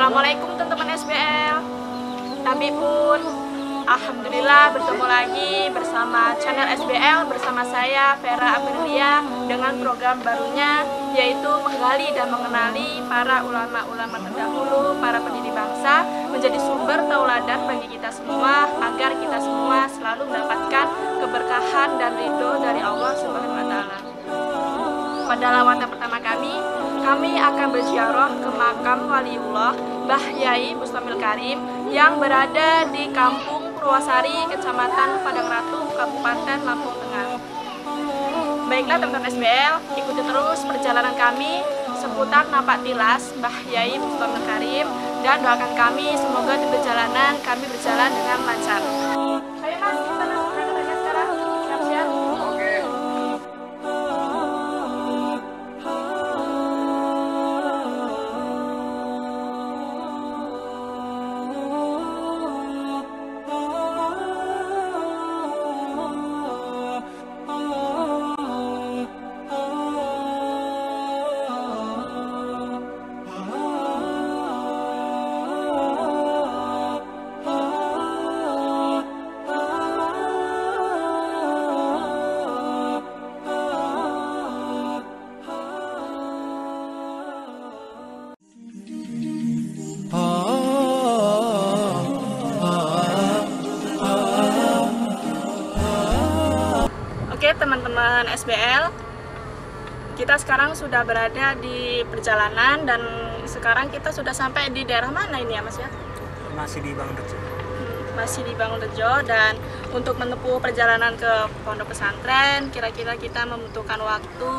Assalamualaikum teman-teman SBL. Tapi pun alhamdulillah bertemu lagi bersama channel SBL bersama saya Vera Aprilia dengan program barunya, yaitu menggali dan mengenali para ulama-ulama terdahulu, para pendiri bangsa, menjadi sumber tauladan bagi kita semua agar kita semua selalu mendapatkan keberkahan dan ridho dari Allah Subhanahu wa Ta'ala. Pada lawatan pertama kami akan berziarah ke makam Waliullah Mbah Yai Bustamil Karim yang berada di Kampung Purwasari, Kecamatan Padang Ratu, Kabupaten Lampung Tengah. Baiklah teman-teman SBL, ikuti terus perjalanan kami seputar napak tilas Mbah Yai Bustamil Karim dan doakan kami semoga di perjalanan kami berjalan dengan lancar. Ayo Mas, kita langsung berangkat sekarang. Siap-siap. Oke. Oke teman-teman SBL, kita sekarang sudah berada di perjalanan dan sekarang kita sudah sampai di daerah mana ini ya Mas ya? Masih di Bangunrejo. Masih di Bangunrejo, dan untuk menempuh perjalanan ke pondok pesantren kira-kira kita membutuhkan waktu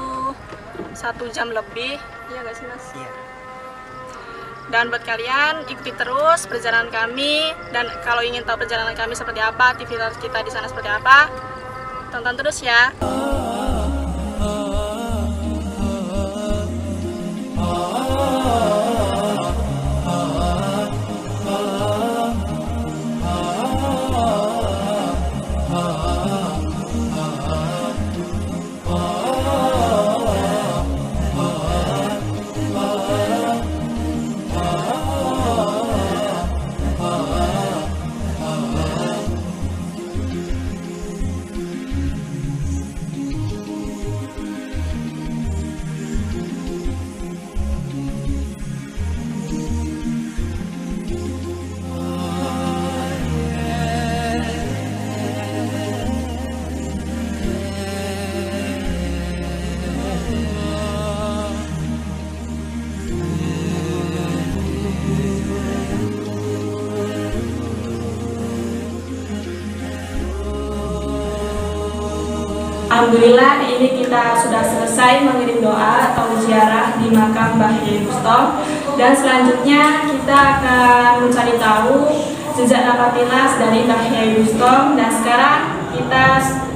1 jam lebih, iya gak sih Mas? Iya. Dan buat kalian ikuti terus perjalanan kami, dan kalau ingin tahu perjalanan kami seperti apa, aktivitas kita di sana seperti apa, tonton terus ya. Alhamdulillah ini kita sudah selesai mengirim doa atau ziarah di makam Mbah Yai Bustom, dan selanjutnya kita akan mencari tahu jejak napatilas dari Mbah Yai Bustom, dan sekarang kita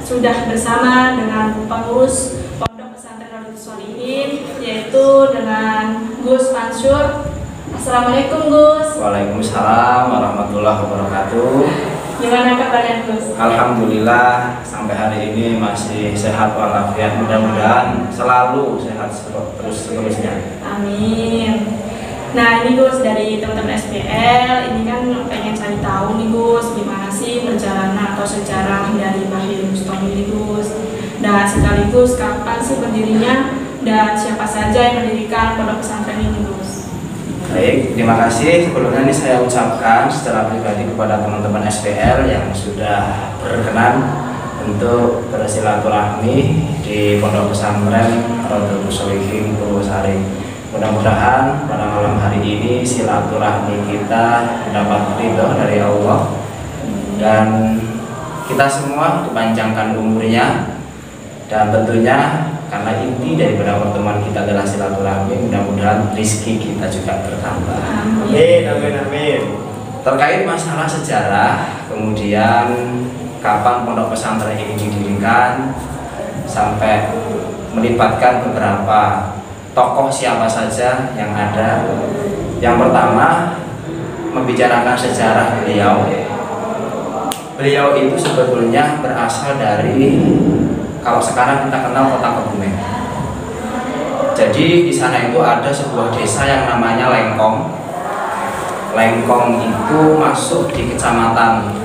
sudah bersama dengan pengurus Pondok Pesantren Raudatus Sholihin, yaitu dengan Gus Mansur. Assalamualaikum Gus. Waalaikumsalam warahmatullahi wabarakatuh. Gimana kabarnya Gus? Alhamdulillah sampai hari ini masih sehat walafiat, mudah-mudahan selalu sehat terus-terusnya. Amin. Nah ini Gus, dari teman-teman SBL ini kan pengen cari tahu nih Gus, gimana sih perjalanan atau sejarah dari Mbah Yai Bustom ini Gus, dan sekaligus kapan sih berdirinya dan siapa saja yang mendirikan pondok pesantren ini Gus? Baik, terima kasih. Sebelumnya ini saya ucapkan secara pribadi kepada teman-teman SBL yang sudah berkenan untuk bersilaturahmi di Pondok Pesantren Raudatus Sholihin Purwasari. Mudah-mudahan pada malam hari ini silaturahmi kita mendapat ridho dari Allah dan kita semua dipanjangkan umurnya, dan tentunya karena inti daripada pertemuan kita adalah silaturahmi, mudah-mudahan rezeki kita juga bertambah. Amin, amin, amin. Terkait masalah sejarah, kemudian kapan pondok pesantren ini didirikan, sampai melibatkan beberapa tokoh siapa saja yang ada. Yang pertama, membicarakan sejarah beliau. Beliau itu sebetulnya berasal dari, kalau sekarang kita kenal, Kota Kebumen. Jadi di sana itu ada sebuah desa yang namanya Lengkong. Lengkong itu masuk di kecamatan,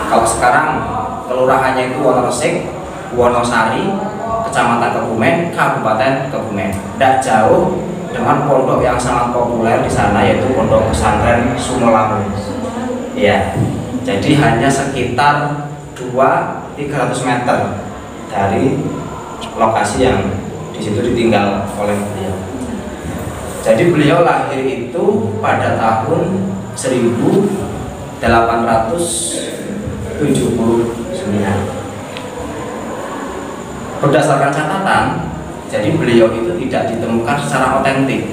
kalau sekarang kelurahannya itu Wonoresik, Wonosari, Kecamatan Kebumen, Kabupaten Kebumen. Tidak jauh dengan pondok yang sangat populer di sana, yaitu Pondok Pesantren Sumolangu. Ya, jadi hanya sekitar 200-300 meter dari lokasi yang di situ ditinggal oleh beliau. Jadi beliau lahir itu pada tahun 1879. Berdasarkan catatan, jadi beliau itu tidak ditemukan secara otentik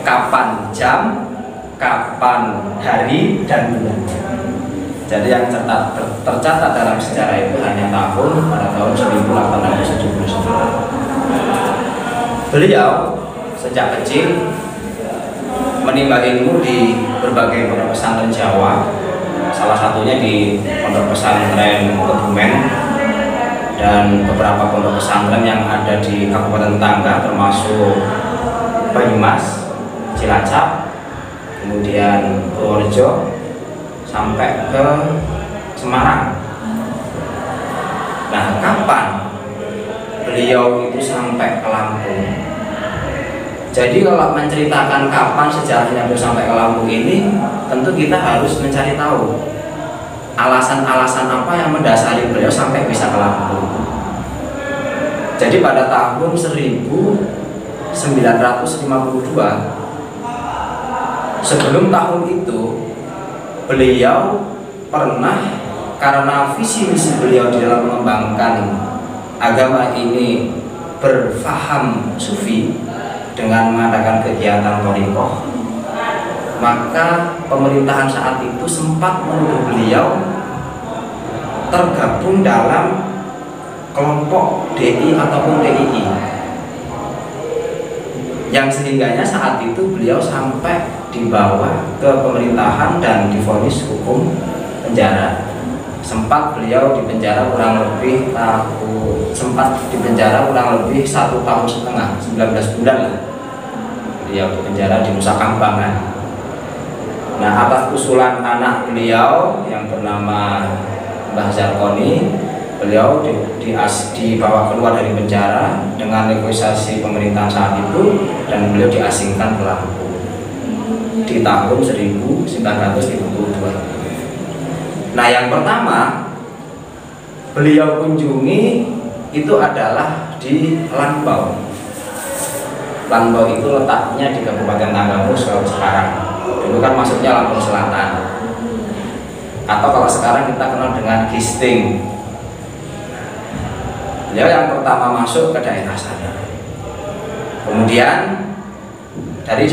kapan jam, kapan hari dan bulan. Jadi yang tercatat dalam sejarah itu hanya pada tahun 1879. Beliau sejak kecil menimba ilmu di berbagai pondok pesantren Jawa, salah satunya di Pondok Pesantren Kebumen dan beberapa pondok pesantren yang ada di kabupaten tetangga termasuk Banyumas, Cilacap, kemudian Purworejo sampai ke Semarang. Nah, kapan beliau itu sampai ke Lampung? Jadi kalau menceritakan kapan sejarahnya beliau sampai ke Lampung ini, tentu kita harus mencari tahu alasan-alasan apa yang mendasari beliau sampai bisa ke Lampung. Jadi pada tahun 1952, sebelum tahun itu, beliau pernah, karena visi misi beliau di dalam mengembangkan agama ini berfaham sufi dengan mengadakan kegiatan thariqah, maka pemerintahan saat itu sempat menuduh beliau tergabung dalam kelompok DI ataupun DII, yang sehingganya saat itu beliau sampai dibawa ke pemerintahan dan divonis hukum penjara. Sempat beliau dipenjara kurang lebih 1,5 tahun, 19 bulan lah beliau dipenjara di Nusa Kambangan. Nah, atas usulan anak beliau yang bernama Mbah Zarkoni, beliau dibawa keluar dari penjara dengan negosiasi pemerintahan saat itu, dan beliau diasingkan ke Lampung di tahun 1952. Nah, yang pertama beliau kunjungi itu adalah di Lanbau. Lanbau itu letaknya di Kabupaten Tanggamus kalau sekarang. Dulu kan masuknya Lampung Selatan, atau kalau sekarang kita kenal dengan Gisting. Beliau yang pertama masuk ke daerah sana. Kemudian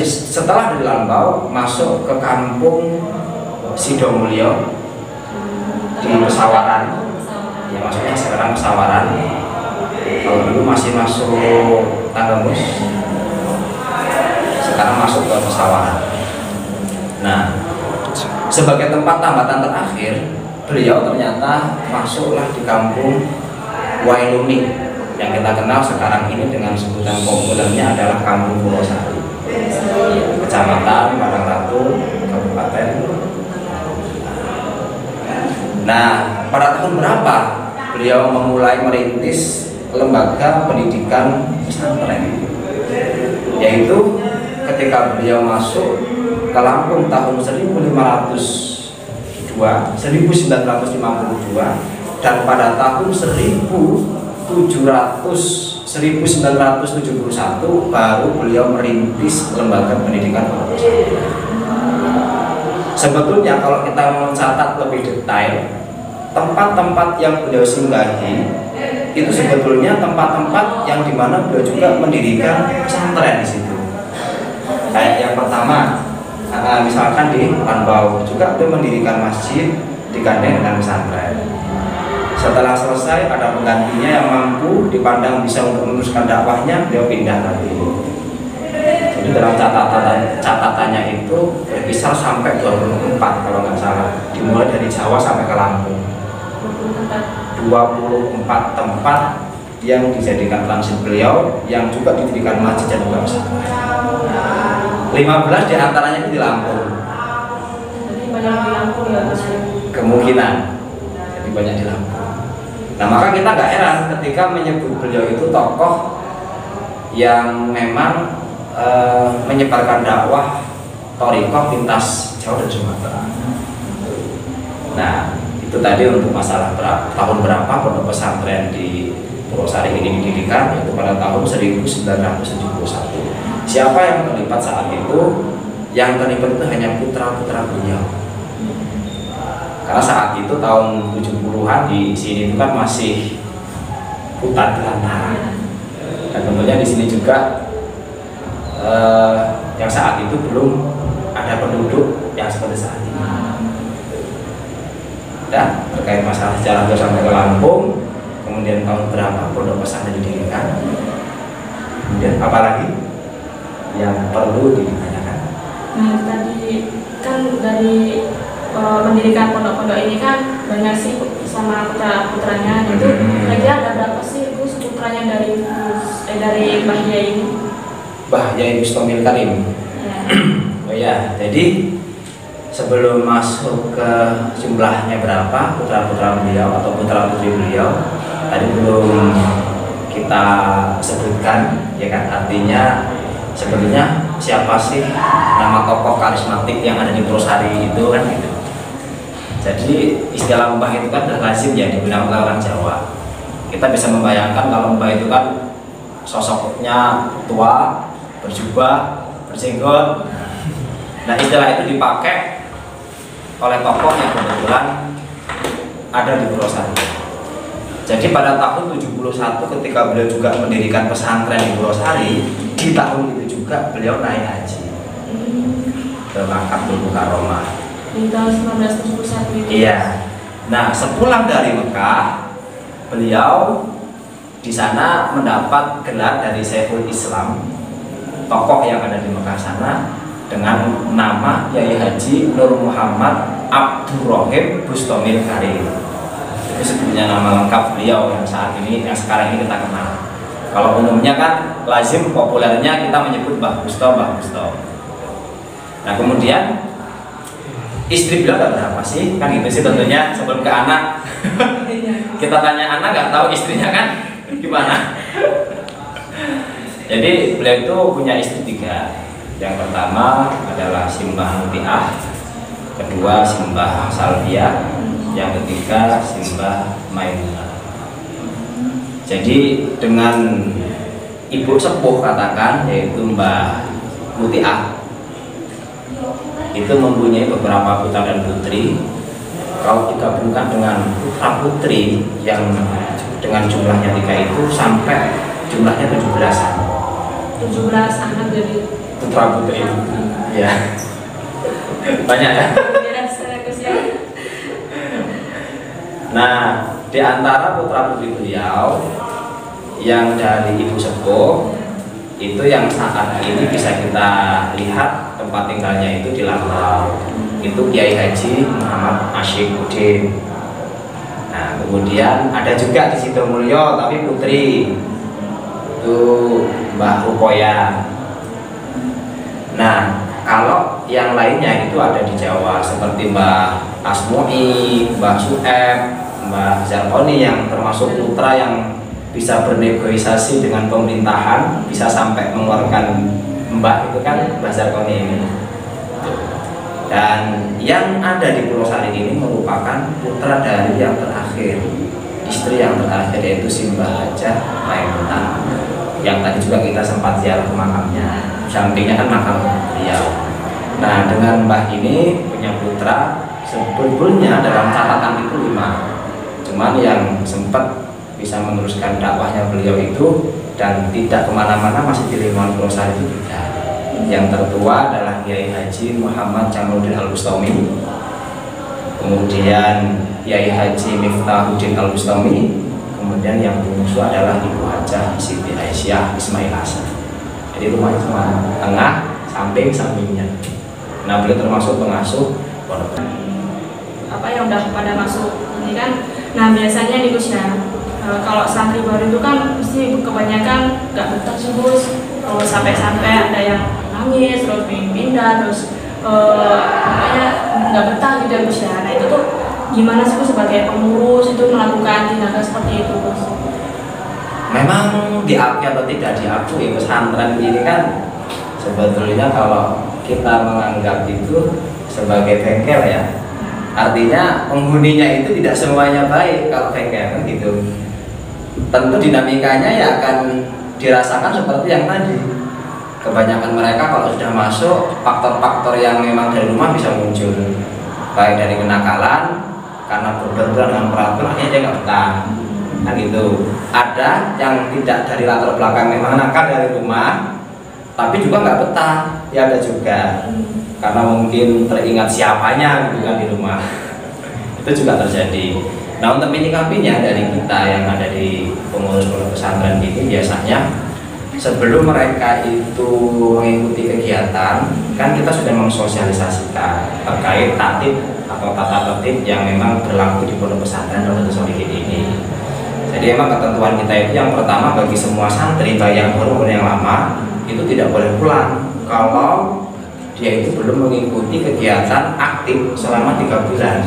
setelah dari Lanbau masuk ke kampung Sidomulyo di Pesawaran. Ya, maksudnya sekarang Pesawaran. Kalau dulu masih masuk Tanggamus, sekarang masuk ke Pesawaran. Nah, sebagai tempat tambatan terakhir, beliau ternyata masuklah di kampung Wailuni yang kita kenal sekarang ini dengan sebutan populernya adalah Kampung Purwosari, Kecamatan Padangratu, Kabupaten. Nah, pada tahun berapa beliau memulai merintis lembaga pendidikan pesantren? Yaitu ketika beliau masuk ke Lampung tahun 1952 dan pada tahun 1971 baru beliau merintis lembaga pendidikan pesantren. Sebetulnya kalau kita mencatat lebih detail, tempat-tempat yang beliau singgahi itu sebetulnya tempat-tempat yang dimana beliau juga mendirikan pesantren di situ. Kayak yang pertama, misalkan di Lanbau juga beliau mendirikan masjid digandeng dengan pesantren. Setelah selesai ada penggantinya yang mampu dipandang bisa untuk meneruskan dakwahnya, beliau pindah lagi. Jadi dalam catatannya itu berkisar sampai 24 kalau nggak salah, dimulai dari Jawa sampai ke Lampung. 24 tempat yang dijadikan transit beliau, yang juga didirikan masjid dan juga pesantren. 15 diantaranya itu di Lampung. banyak di Lampung ya Gus. Kemungkinan jadi banyak di Lampung. Nah maka kita nggak heran ketika menyebut beliau itu tokoh yang memang menyebarkan dakwah thariqah lintas Jawa dan Sumatera. Nah itu tadi untuk masalah tahun berapa pondok pesantren di Purwosari ini didirikan, yaitu pada tahun 1971. Siapa yang terlibat saat itu? Yang terlibat itu hanya putra-putra beliau. Karena saat itu tahun 70-an di sini itu kan masih hutan belantara. Dan tentunya di sini juga yang saat itu belum ada penduduk yang seperti saat ini. Dan terkait masalah sejarah sampai ke Lampung, kemudian tahun berapa pondok pesantren didirikan, kemudian apa lagi yang perlu ditanyakan? Nah tadi kan dari mendirikan pondok-pondok ini kan banyak sih sama putra-putranya gitu. Kira-kira ada berapa sih Gus putranya dari Mbah Yai ini? Mbah Yai Bustomil Karim. Ya. Oh ya, jadi sebelum masuk ke jumlahnya berapa putra-putra beliau atau putra-putri beliau, tadi belum kita sebutkan, ya kan? Artinya sebenarnya siapa sih nama tokoh karismatik yang ada di Purwosari itu kan gitu. Jadi istilah mbah itu kan sudah lazim ya digunakan oleh orang Jawa. Kita bisa membayangkan kalau mbah itu kan sosoknya tua, berjubah, berjenggot. Nah istilah itu dipakai oleh tokoh yang kebetulan ada di Purwosari. Jadi pada tahun 71 ketika beliau juga mendirikan pesantren di Purwosari, di tahun itu juga beliau naik haji ke Makkahul Mukarramah. Di tahun 1971 itu. Iya. Nah sepulang dari Mekah, beliau di sana mendapat gelar dari Syekhul Islam, tokoh yang ada di Mekah sana, dengan nama Yai Haji Nur Muhammad Abdurrahim Bustomil Karim. Itu sebetulnya nama lengkap beliau yang saat ini, yang sekarang ini kita kenal. Kalau umumnya kan lazim populernya kita menyebut Mbah Busto, Mbah Busto. Nah kemudian istri beliau ada berapa sih? Kan gitu sih tentunya sebelum ke anak. Kita tanya anak nggak tahu istrinya kan gimana. Jadi beliau itu punya istri 3. Yang pertama adalah Simbah Mutiah, kedua Simbah Salvia, yang ketiga Simbah Maimunah. Jadi dengan ibu sepuh katakan yaitu Mbah Mutiah itu mempunyai beberapa putra dan putri. Kalau digabungkan dengan putra putri yang dengan jumlahnya 3 itu sampai jumlahnya 17-an. 17 anak jadi Putra putri ya banyak ya. Nah di antara putra putri beliau yang dari ibu sepuh itu yang saat ini bisa kita lihat tempat tinggalnya itu di Lampau, itu Kiai Haji Muhammad Ashifuddin. Nah kemudian ada juga di Sidomulyo tapi putri itu Mbah Rukoya. Nah, kalau yang lainnya itu ada di Jawa seperti Mbah Asmui, Mbah Sueb, Mbah Zarkoni yang termasuk putra yang bisa bernegosiasi dengan pemerintahan, bisa sampai mengeluarkan Mbah itu kan Mbah Zarkoni ini. Dan yang ada di Purwosari ini merupakan putra dari yang terakhir, istri yang terakhir yaitu Simbah Hajah Maimunah, yang tadi juga kita sempat ziarah ke makamnya. Sampingnya kan makam beliau. Nah dengan Mbah ini punya putra sebetulnya dalam catatan itu 5, cuman yang sempat bisa meneruskan dakwahnya beliau itu dan tidak kemana-mana masih di lingkungan Purwosari itu 3. Yang tertua adalah Kiai Haji Muhammad Jamaluddin Al-Bustami, kemudian Kiai Haji Miftahuddin Al-Bustami, kemudian yang bungsu adalah Ibu Hajah Siti Aisyah Ismail Hasan. Jadi rumahnya cuma tengah, samping-sampingnya. Nah beliau termasuk pengasuh pondok. Apa yang udah pada masuk ini kan. Nah biasanya nih Gus ya, kalau santri baru itu kan mesti kebanyakan nggak betah sih Gus. Sampai-sampai ada yang nangis, terus pengen pindah, terus kayak nggak betah gitu ya Gus ya. Nah itu tuh gimana sih Gus sebagai pengurus itu melakukan tindakan seperti itu Gus? Memang diakui atau tidak diakui, pesantren ini kan sebetulnya kalau kita menganggap itu sebagai bengkel ya, artinya penghuninya itu tidak semuanya baik kalau bengkel kan gitu. Tentu dinamikanya ya akan dirasakan seperti yang tadi. Kebanyakan mereka kalau sudah masuk, faktor-faktor yang memang dari rumah bisa muncul, baik dari kenakalan karena berbenturan dengan peraturan akhirnya dia nggak betah kan gitu. Ada yang tidak dari latar belakang memang nakal dari rumah tapi juga nggak betah, ya ada juga karena mungkin teringat siapanya gitu kan di rumah. Itu juga terjadi. Nah untuk menyikapinya dari kita yang ada di pengurus pondok pesantren ini, biasanya sebelum mereka itu mengikuti kegiatan kan kita sudah mensosialisasikan terkait tatib atau tata tertib yang memang berlaku di pondok pesantren Rodotul Sholihin ini. Jadi emang ketentuan kita itu yang pertama bagi semua santri baik yang baru maupun yang lama itu tidak boleh pulang kalau dia itu belum mengikuti kegiatan aktif selama 3 bulan.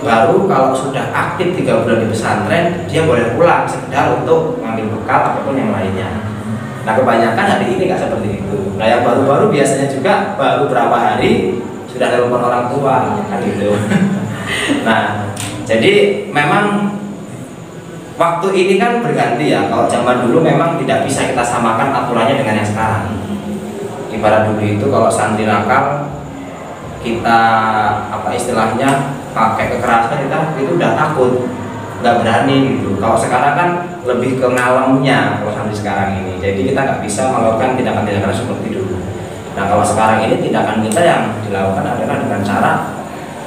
Baru kalau sudah aktif 3 bulan di pesantren dia boleh pulang sekedar untuk mengambil bekal ataupun yang lainnya. Nah kebanyakan hari ini nggak seperti itu. Nah yang baru-baru biasanya juga baru berapa hari sudah telepon orang tua kan gitu. Nah jadi memang waktu ini kan berganti ya. Kalau zaman dulu memang tidak bisa kita samakan aturannya dengan yang sekarang. Ibarat dulu itu kalau santri nakal kita apa istilahnya pakai kekerasan kita itu udah takut, nggak berani gitu. Kalau sekarang kan lebih ke ngalemnya kalau santri sekarang ini. Jadi kita nggak bisa melakukan tindakan-tindakan seperti dulu. Nah kalau sekarang ini tindakan kita yang dilakukan adalah dengan cara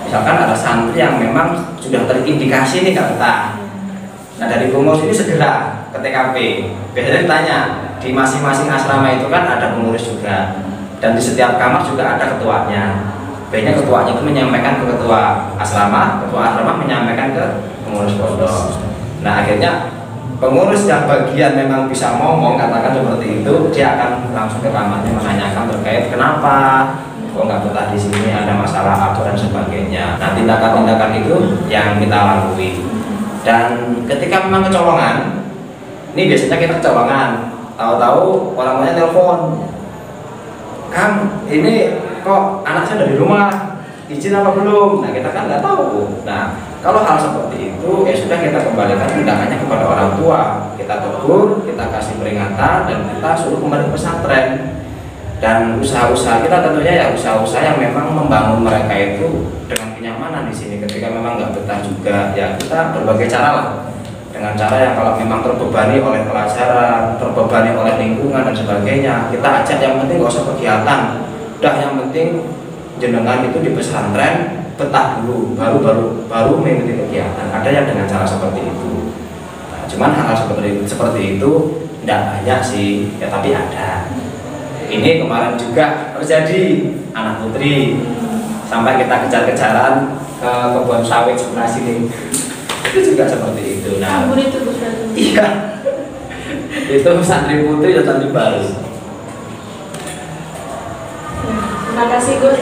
misalkan ada santri yang memang sudah terindikasi nih nggak betah. Nah dari pengurus ini segera ke TKP. Biasanya ditanya di masing-masing asrama itu kan ada pengurus juga, dan di setiap kamar juga ada ketuanya. Biasanya ketuanya itu menyampaikan ke ketua asrama menyampaikan ke pengurus pondok. Nah akhirnya pengurus yang bagian memang bisa ngomong katakan seperti itu, dia akan langsung ke kamarnya menanyakan terkait kenapa kok nggak betah di sini, ada masalah apa dan sebagainya. Nah tindakan-tindakan itu yang kita lalui. Dan ketika memang kecolongan, ini biasanya kita kecolongan, tahu-tahu orang tuanya telepon, Kang, ini kok anak saya dari rumah, izin apa belum? Nah kita kan nggak tahu. Nah kalau hal seperti itu ya sudah kita kembalikan tindakannya kepada orang tua, kita tegur, kita kasih peringatan dan kita suruh kembali ke pesantren. Dan usaha-usaha kita tentunya ya usaha-usaha yang memang membangun mereka itu dengan kenyamanan di sini. Ketika memang nggak betah juga ya kita berbagai cara lah, dengan cara yang kalau memang terbebani oleh pelajaran, terbebani oleh lingkungan dan sebagainya, kita ajak yang penting nggak usah kegiatan, udah yang penting jenengan itu di pesantren betah dulu, baru mengikuti kegiatan. Ada yang dengan cara seperti itu. Nah, cuman hal seperti itu tidak banyak sih, ya tapi ada. Ini kemarin juga terjadi anak putri sampai kita kejar-kejaran ke kebun sawit sebelah sini. Itu juga seperti itu. Nah, itu iya. Itu santri putri dan santri baru. Terima kasih Gus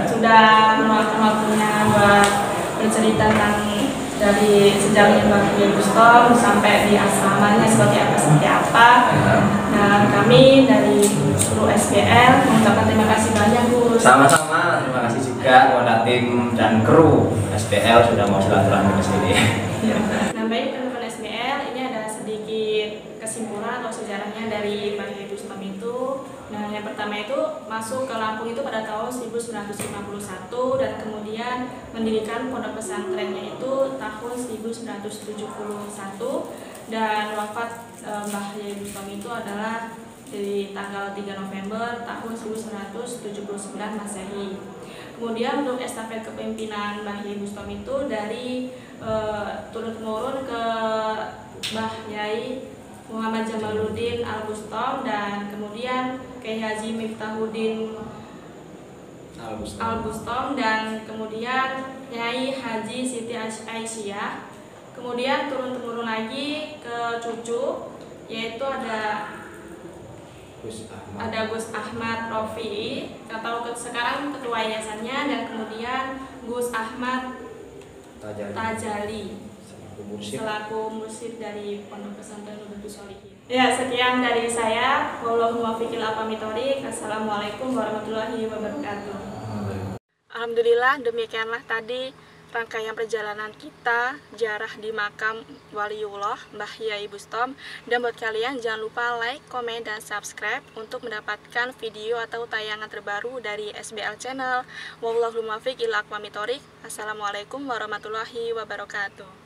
sudah meluangkan waktunya buat bercerita tentang dari sejarahnya Mbak Bustom sampai di asramanya seperti apa. Dan kami dari kru SBL mengucapkan terima kasih banyak Gus. Sama-sama, terima kasih juga kepada tim dan kru SBL sudah mau silaturahmi ke sini. Nah baik teman-teman SBL, ini ada sedikit kesimpulan atau sejarahnya dari Mbak Bustom itu. Nah yang pertama itu masuk ke Lampung itu pada tahun 1951 dan kemudian mendirikan pondok pesantrennya itu tahun 1971 dan wafat Mbah Yai Bustom itu adalah di tanggal 3 November tahun 1979 Masehi. Kemudian untuk estafet kepemimpinan Mbah Yai Bustom itu dari turun-temurun ke Mbah Yai Muhammad Jamaluddin Al-Bustom dan kemudian Kiai Haji Miftahuddin Al-Bustom dan kemudian Nyai Haji Siti Aisyah. Kemudian turun-temurun lagi ke cucu, yaitu ada ada Gus Ahmad Rofi atau sekarang ketua yayasannya, dan kemudian Gus Ahmad Tajali selaku mursyid dari Pondok Pesantren Nurbatul Sholihin. Ya, sekian dari saya. Wallahu muwaffiq ila aqwamit thoriq. Assalamualaikum warahmatullahi wabarakatuh. Alhamdulillah, demikianlah tadi rangkaian perjalanan kita ziarah di makam Waliullah Mbah Yai Bustom. Dan buat kalian jangan lupa like, komen, dan subscribe untuk mendapatkan video atau tayangan terbaru dari SBL Channel. Wallahu muwaffiq ila aqwamit thoriq. Assalamualaikum warahmatullahi wabarakatuh.